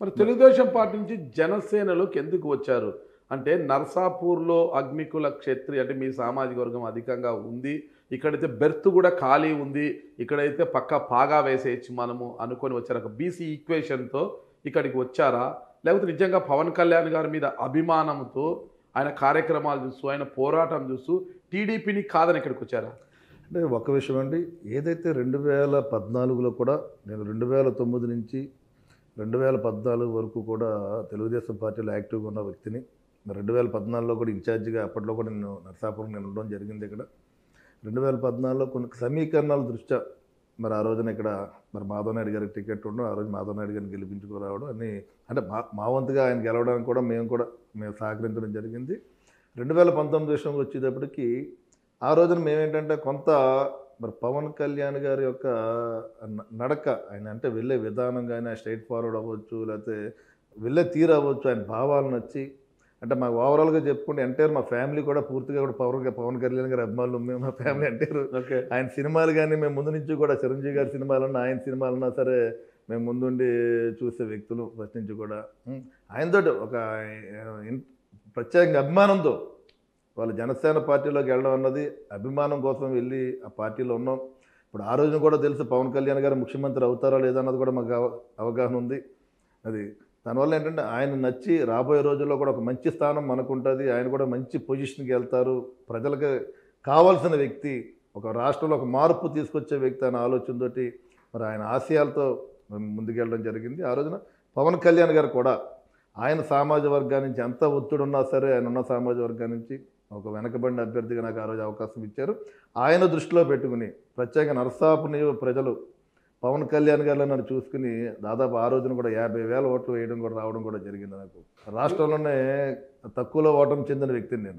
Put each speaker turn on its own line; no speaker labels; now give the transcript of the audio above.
మరి తెలుగుదేశం పార్టీ నుంచి జనసేనలోకి ఎందుకు వచ్చారు? అంటే నర్సాపూర్‌లో అగ్నికుల క్షత్రియ అంటే మీ సామాజిక వర్గం అధికంగా ఉంది. ఇక్కడైతే బెర్త్ కూడా ఖాళీ ఉంది. ఇక్కడైతే పక్కా పాగా వేసేయొచ్చు మనము అనుకోని వచ్చారా? ఒక బీసీ ఈక్వేషన్‌తో ఇక్కడికి వచ్చారా? లేకపోతే నిజంగా పవన్ కళ్యాణ్ గారి మీద అభిమానంతో ఆయన కార్యక్రమాలు చూస్తూ, ఆయన పోరాటం చూస్తూ టీడీపీని కాదని ఇక్కడికొచ్చారా?
అంటే ఒక విషయం అండి, ఏదైతే 2014లో కూడా నేను 2009 నుంచి 2014 వరకు కూడా తెలుగుదేశం పార్టీలో యాక్టివ్గా ఉన్న వ్యక్తిని. 2014లో కూడా ఇన్ఛార్జిగా అప్పట్లో కూడా నేను నరసాపురం నేను ఉండడం జరిగింది ఇక్కడ. 2014లో కొన్ని సమీకరణాల దృష్ట్యా మరి ఆ రోజున ఇక్కడ మరి మాధవ్ నాయుడు గారికి టికెట్ ఉండడం, ఆ రోజు మాధవ్ నాయుడు గారిని గెలిపించుకురావడం అన్నీ అంటే మా వంతుగా ఆయన గెలవడానికి కూడా మేము సహకరించడం జరిగింది. 2019 విషయంలో వచ్చేటప్పటికి ఆ రోజున మేమేంటంటే కొంత మరి పవన్ కళ్యాణ్ గారి యొక్క నడక ఆయన అంటే వెళ్ళే విధానం కానీ స్ట్రైట్ ఫార్వర్డ్ అవ్వచ్చు, లేకపోతే వెళ్ళే తీరు అవ్వచ్చు, ఆయన భావాలు నచ్చి అంటే మాకు ఓవరాల్గా చెప్పుకుంటే ఎంటైర్ మా ఫ్యామిలీ కూడా పూర్తిగా కూడా పవన్ కళ్యాణ్ గారి అభిమానులు మేము మా ఫ్యామిలీ ఎంటైర్.
ఓకే.
ఆయన సినిమాలు కానీ మేము ముందు నుంచి కూడా చిరంజీవి గారి సినిమాలన్నా ఆయన సినిమాలన్నా సరే మేము ముందుండి చూసే వ్యక్తులు ఫస్ట్ నుంచి కూడా. ఆయనతో ఒక ప్రత్యేకంగా అభిమానంతో వాళ్ళు జనసేన పార్టీలోకి వెళ్ళడం అన్నది అభిమానం కోసం వెళ్ళి ఆ పార్టీలో ఉన్నాం. ఇప్పుడు ఆ రోజున కూడా తెలుసు పవన్ కళ్యాణ్ గారు ముఖ్యమంత్రి అవుతారా లేదా అన్నది కూడా మాకు అవగాహన ఉంది. అది దానివల్ల ఏంటంటే ఆయన నచ్చి రాబోయే రోజుల్లో కూడా ఒక మంచి స్థానం మనకుంటుంది, ఆయన కూడా మంచి పొజిషన్కి వెళ్తారు, ప్రజలకు కావాల్సిన వ్యక్తి, ఒక రాష్ట్రంలో ఒక మార్పు తీసుకొచ్చే వ్యక్తి అనే ఆలోచనతోటి మరి ఆయన ఆశయాలతో ముందుకెళ్ళడం జరిగింది. ఆ రోజున పవన్ కళ్యాణ్ గారు కూడా ఆయన సామాజిక వర్గాల నుంచి ఎంత ఒత్తిడి ఉన్నా సరే ఆయన ఉన్న సామాజిక వర్గాల నుంచి ఒక వెనకబడిన అభ్యర్థిగా నాకు ఆ రోజు అవకాశం ఇచ్చారు. ఆయన దృష్టిలో పెట్టుకుని ప్రత్యేక నరసాపురం ప్రజలు పవన్ కళ్యాణ్ గారిలో నన్ను చూసుకుని దాదాపు ఆ రోజున కూడా 50,000 ఓట్లు వేయడం కూడా రావడం కూడా జరిగింది. నాకు రాష్ట్రంలోనే తక్కువలో ఓటమి చెందిన వ్యక్తిని నేను.